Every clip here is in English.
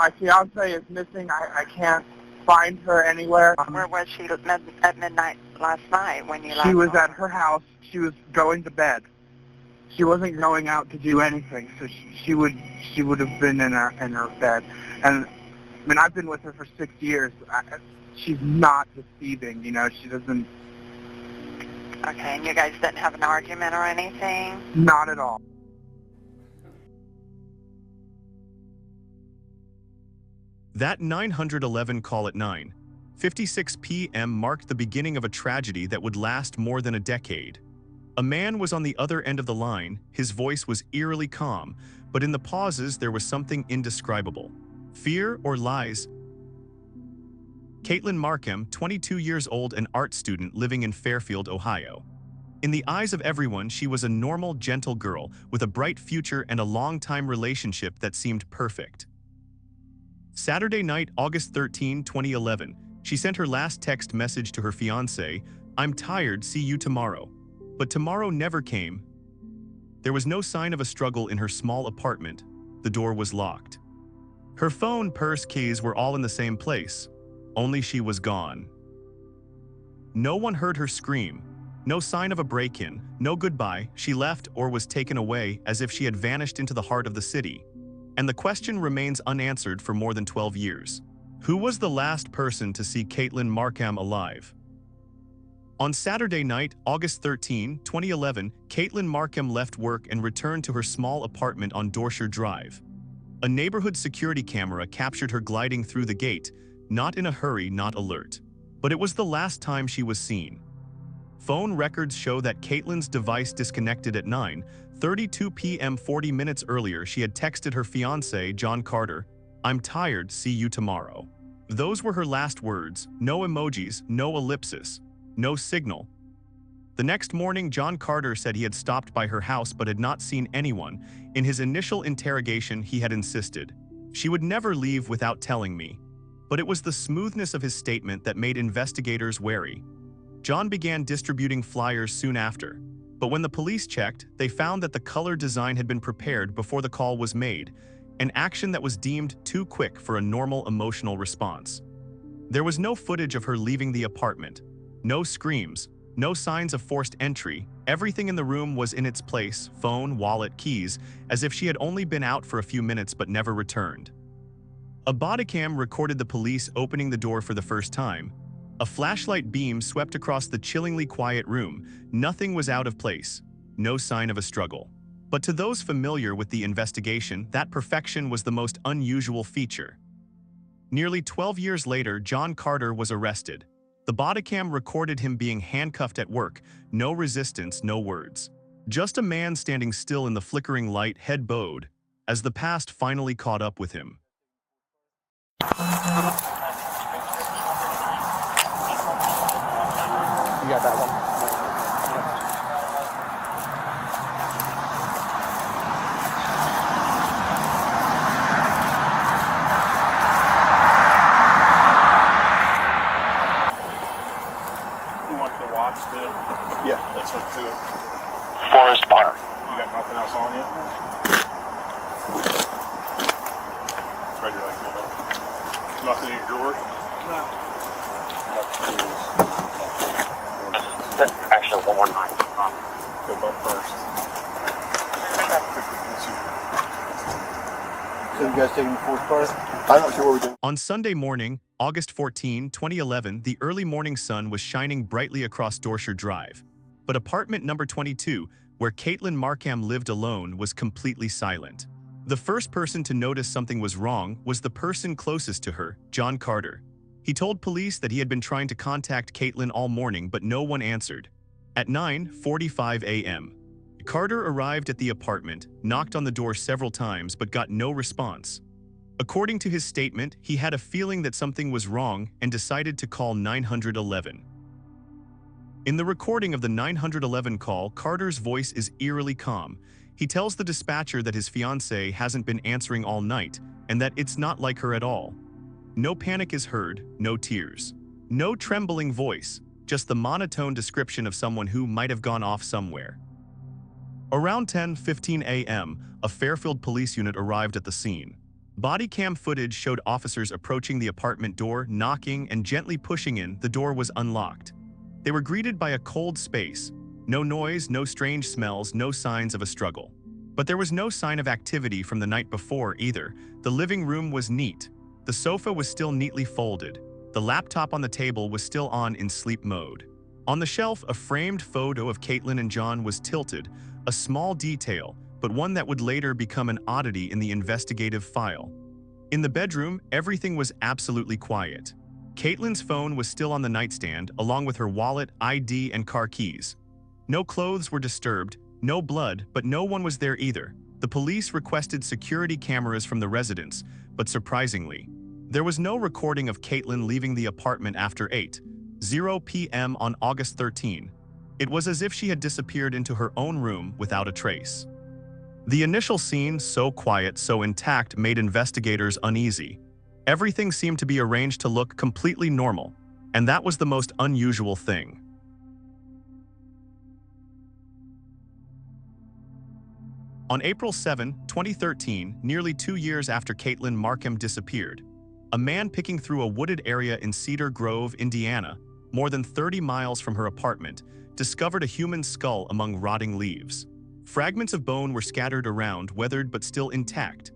My fiancée is missing. I can't find her anywhere. Where was she at midnight last night when you last She was saw at her? her house. She was going to bed. She wasn't going out to do anything, so she would have been in her bed. And I mean, I've been with her for 6 years. She's not deceiving, you know. She doesn't. Okay, and you guys didn't have an argument or anything? Not at all. That 911 call at 9:56 p.m. marked the beginning of a tragedy that would last more than a decade. A man was on the other end of the line. His voice was eerily calm, but in the pauses there was something indescribable. Fear or lies? Katelyn Markham, 22 years old, an art student living in Fairfield, Ohio. In the eyes of everyone, she was a normal, gentle girl with a bright future and a long-time relationship that seemed perfect. Saturday night, August 13, 2011, she sent her last text message to her fiancé, "I'm tired, see you tomorrow." But tomorrow never came. There was no sign of a struggle in her small apartment. The door was locked. Her phone, purse, keys were all in the same place. Only she was gone. No one heard her scream. No sign of a break-in, no goodbye. She left or was taken away as if she had vanished into the heart of the city. And the question remains unanswered for more than 12 years. Who was the last person to see Katelyn Markham alive? On Saturday night, August 13, 2011, Katelyn Markham left work and returned to her small apartment on Dorshire Drive. A neighborhood security camera captured her gliding through the gate, not in a hurry, not alert. But it was the last time she was seen. Phone records show that Katelyn's device disconnected at 9:32 p.m. 40 minutes earlier. She had texted her fiancé, John Carter, "I'm tired, see you tomorrow." Those were her last words. No emojis, no ellipsis, no signal. The next morning, John Carter said he had stopped by her house but had not seen anyone. In his initial interrogation, he had insisted, "She would never leave without telling me." But it was the smoothness of his statement that made investigators wary. John began distributing flyers soon after, but when the police checked, they found that the color design had been prepared before the call was made, an action that was deemed too quick for a normal emotional response. There was no footage of her leaving the apartment, no screams, no signs of forced entry. Everything in the room was in its place, phone, wallet, keys, as if she had only been out for a few minutes but never returned. A bodycam recorded the police opening the door for the first time. A flashlight beam swept across the chillingly quiet room. Nothing was out of place, no sign of a struggle. But to those familiar with the investigation, that perfection was the most unusual feature. Nearly 12 years later, John Carter was arrested. The bodycam recorded him being handcuffed at work, no resistance, no words. Just a man standing still in the flickering light, head bowed, as the past finally caught up with him. You got that one. You want to watch the? Yeah. Let's look through it. Forest Park. You got nothing else on you? It's ready like that. Nothing in your drawers? No. Actually, one more night. Go bump first. So you guys taking the fourth part? I'm not sure what we're doing. On Sunday morning, August 14, 2011, the early morning sun was shining brightly across Dorshire Drive. But apartment number 22, where Katelyn Markham lived alone, was completely silent. The first person to notice something was wrong was the person closest to her, John Carter. He told police that he had been trying to contact Katelyn all morning, but no one answered. At 9:45 a.m., Carter arrived at the apartment, knocked on the door several times, but got no response. According to his statement, he had a feeling that something was wrong and decided to call 911. In the recording of the 911 call, Carter's voice is eerily calm. He tells the dispatcher that his fiancée hasn't been answering all night and that it's not like her at all. No panic is heard, no tears, no trembling voice, just the monotone description of someone who might have gone off somewhere. Around 10:15 a.m., a Fairfield police unit arrived at the scene. Body cam footage showed officers approaching the apartment door, knocking and gently pushing in. The door was unlocked. They were greeted by a cold space. No noise, no strange smells, no signs of a struggle. But there was no sign of activity from the night before either. The living room was neat. The sofa was still neatly folded. The laptop on the table was still on in sleep mode. On the shelf, a framed photo of Katelyn and John was tilted, a small detail, but one that would later become an oddity in the investigative file. In the bedroom, everything was absolutely quiet. Katelyn's phone was still on the nightstand, along with her wallet, ID, and car keys. No clothes were disturbed, no blood, but no one was there either. The police requested security cameras from the residence, but surprisingly, there was no recording of Katelyn leaving the apartment after 8:00 p.m. on August 13. It was as if she had disappeared into her own room without a trace. The initial scene, so quiet, so intact, made investigators uneasy. Everything seemed to be arranged to look completely normal, and that was the most unusual thing. On April 7, 2013, nearly 2 years after Katelyn Markham disappeared, a man picking through a wooded area in Cedar Grove, Indiana, more than 30 miles from her apartment, discovered a human skull among rotting leaves. Fragments of bone were scattered around, weathered but still intact.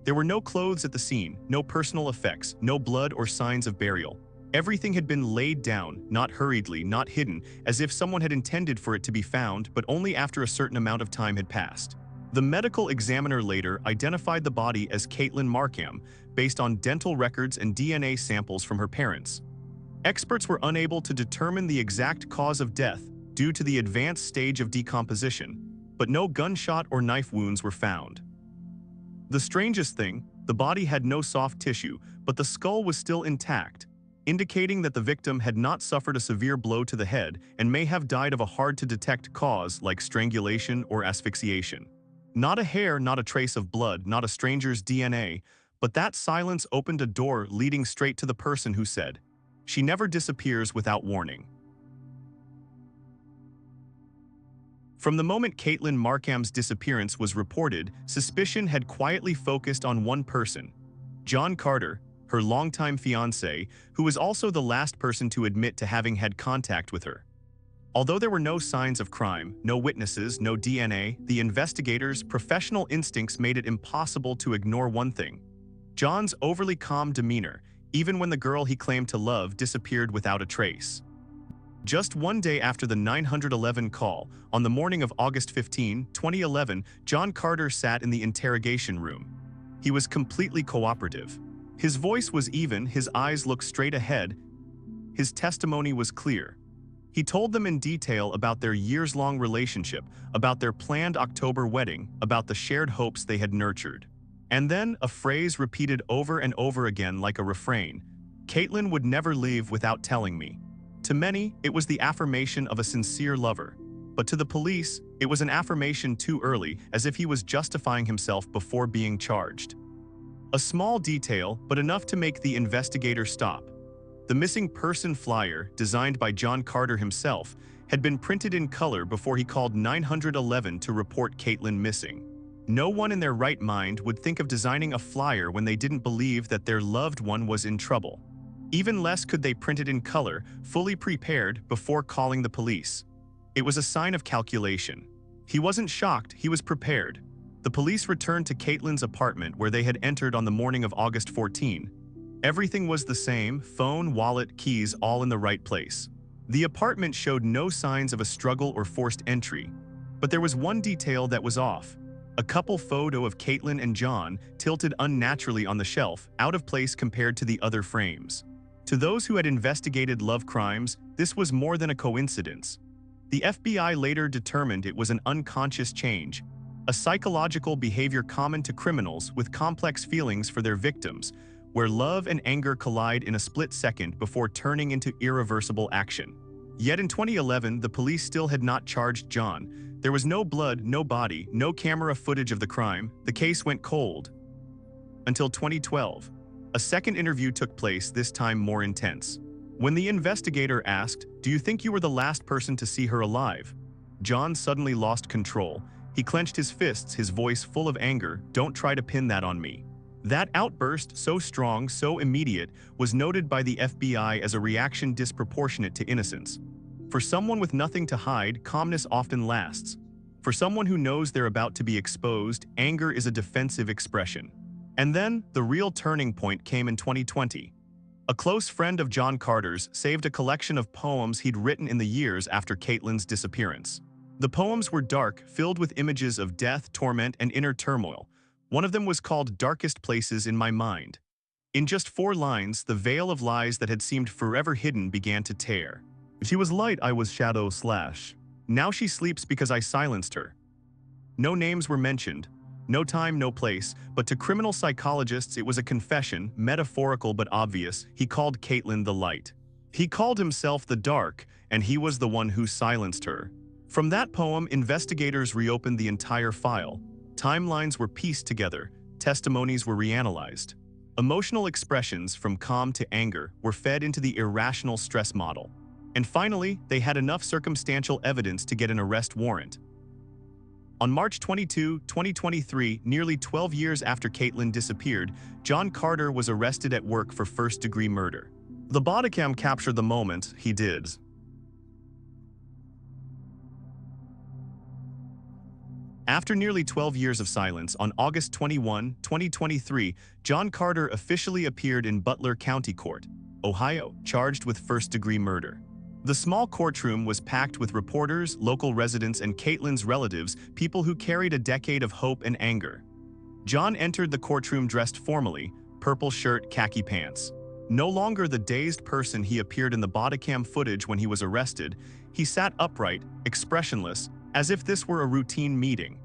There were no clothes at the scene, no personal effects, no blood or signs of burial. Everything had been laid down, not hurriedly, not hidden, as if someone had intended for it to be found, but only after a certain amount of time had passed. The medical examiner later identified the body as Katelyn Markham, based on dental records and DNA samples from her parents. Experts were unable to determine the exact cause of death due to the advanced stage of decomposition, but no gunshot or knife wounds were found. The strangest thing, the body had no soft tissue, but the skull was still intact, indicating that the victim had not suffered a severe blow to the head and may have died of a hard-to-detect cause like strangulation or asphyxiation. Not a hair, not a trace of blood, not a stranger's DNA, but that silence opened a door leading straight to the person who said, "She never disappears without warning." From the moment Katelyn Markham's disappearance was reported, suspicion had quietly focused on one person, John Carter, her longtime fiancé, who was also the last person to admit to having had contact with her. Although there were no signs of crime, no witnesses, no DNA, the investigators' professional instincts made it impossible to ignore one thing: John's overly calm demeanor, even when the girl he claimed to love disappeared without a trace. Just one day after the 911 call, on the morning of August 15, 2011, John Carter sat in the interrogation room. He was completely cooperative. His voice was even, his eyes looked straight ahead. His testimony was clear. He told them in detail about their years-long relationship, about their planned October wedding, about the shared hopes they had nurtured. And then, a phrase repeated over and over again like a refrain: "Katelyn would never leave without telling me." To many, it was the affirmation of a sincere lover. But to the police, it was an affirmation too early, as if he was justifying himself before being charged. A small detail, but enough to make the investigator stop. The missing person flyer, designed by John Carter himself, had been printed in color before he called 911 to report Katelyn missing. No one in their right mind would think of designing a flyer when they didn't believe that their loved one was in trouble. Even less could they print it in color, fully prepared, before calling the police. It was a sign of calculation. He wasn't shocked, he was prepared. The police returned to Katelyn's apartment where they had entered on the morning of August 14. Everything was the same: phone, wallet, keys, all in the right place. The apartment showed no signs of a struggle or forced entry. But there was one detail that was off. A couple photo of Katelyn and John, tilted unnaturally on the shelf, out of place compared to the other frames. To those who had investigated love crimes, this was more than a coincidence. The FBI later determined it was an unconscious change, a psychological behavior common to criminals with complex feelings for their victims, where love and anger collide in a split second before turning into irreversible action. Yet in 2011, the police still had not charged John. There was no blood, no body, no camera footage of the crime. The case went cold. Until 2012. A second interview took place, this time more intense. When the investigator asked, "Do you think you were the last person to see her alive?" John suddenly lost control. He clenched his fists, his voice full of anger. "Don't try to pin that on me." That outburst, so strong, so immediate, was noted by the FBI as a reaction disproportionate to innocence. For someone with nothing to hide, calmness often lasts. For someone who knows they're about to be exposed, anger is a defensive expression. And then, the real turning point came in 2020. A close friend of John Carter's saved a collection of poems he'd written in the years after Katelyn's disappearance. The poems were dark, filled with images of death, torment, and inner turmoil. One of them was called Darkest Places in My Mind. In just 4 lines, the veil of lies that had seemed forever hidden began to tear. She was light, I was shadow / Now she sleeps because I silenced her. No names were mentioned, no time, no place, but to criminal psychologists it was a confession, metaphorical but obvious. He called Katelyn the light. He called himself the dark, and he was the one who silenced her. From that poem, investigators reopened the entire file. Timelines were pieced together, testimonies were reanalyzed. Emotional expressions, from calm to anger, were fed into the irrational stress model. And finally, they had enough circumstantial evidence to get an arrest warrant. On March 22, 2023, nearly 12 years after Katelyn disappeared, John Carter was arrested at work for first-degree murder. The bodycam captured the moment he did. After nearly 12 years of silence, on August 21, 2023, John Carter officially appeared in Butler County Court, Ohio, charged with first-degree murder. The small courtroom was packed with reporters, local residents, and Katelyn's relatives, people who carried a decade of hope and anger. John entered the courtroom dressed formally, purple shirt, khaki pants. No longer the dazed person he appeared in the bodycam footage when he was arrested, he sat upright, expressionless, as if this were a routine meeting.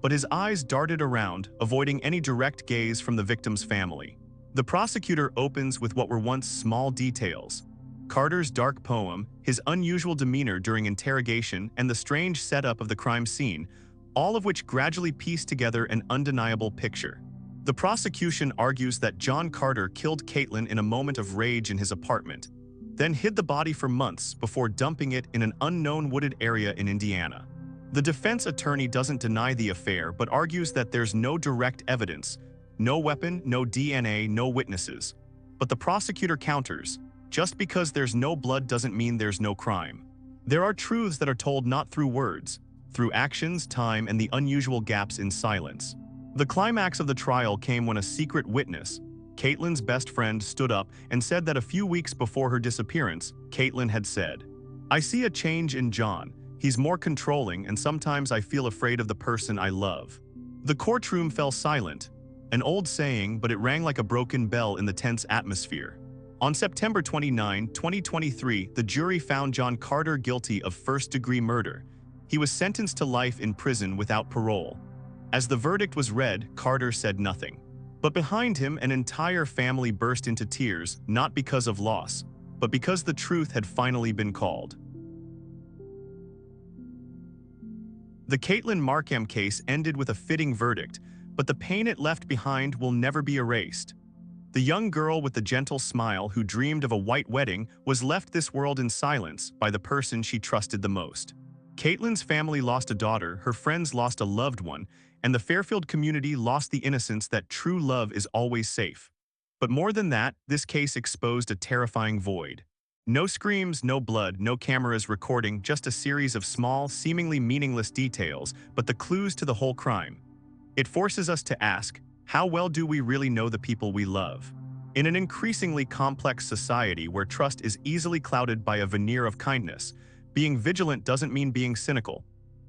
But his eyes darted around, avoiding any direct gaze from the victim's family. The prosecutor opens with what were once small details: Carter's dark poem, his unusual demeanor during interrogation, and the strange setup of the crime scene, all of which gradually piece together an undeniable picture. The prosecution argues that John Carter killed Katelyn in a moment of rage in his apartment, then hid the body for months before dumping it in an unknown wooded area in Indiana. The defense attorney doesn't deny the affair but argues that there's no direct evidence, no weapon, no DNA, no witnesses. But the prosecutor counters: just because there's no blood doesn't mean there's no crime. There are truths that are told not through words, through actions, time, and the unusual gaps in silence. The climax of the trial came when a secret witness, Katelyn's best friend, stood up and said that a few weeks before her disappearance, Katelyn had said, "I see a change in John. He's more controlling, and sometimes I feel afraid of the person I love." The courtroom fell silent, an old saying, but it rang like a broken bell in the tense atmosphere. On September 29, 2023, the jury found John Carter guilty of first-degree murder. He was sentenced to life in prison without parole. As the verdict was read, Carter said nothing. But behind him, an entire family burst into tears, not because of loss, but because the truth had finally been called. The Katelyn Markham case ended with a fitting verdict, but the pain it left behind will never be erased. The young girl with the gentle smile who dreamed of a white wedding was left this world in silence by the person she trusted the most. Katelyn's family lost a daughter, her friends lost a loved one, and the Fairfield community lost the innocence that true love is always safe. But more than that, this case exposed a terrifying void. No screams, no blood, no cameras recording, just a series of small, seemingly meaningless details, but the clues to the whole crime. It forces us to ask, how well do we really know the people we love? In an increasingly complex society where trust is easily clouded by a veneer of kindness, being vigilant doesn't mean being cynical.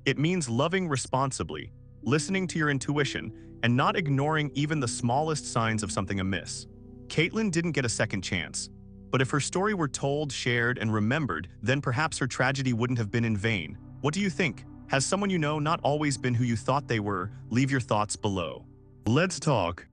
It means loving responsibly, listening to your intuition, and not ignoring even the smallest signs of something amiss. Katelyn didn't get a second chance. But if her story were told, shared, and remembered, then perhaps her tragedy wouldn't have been in vain. What do you think? Has someone you know not always been who you thought they were? Leave your thoughts below. Let's talk.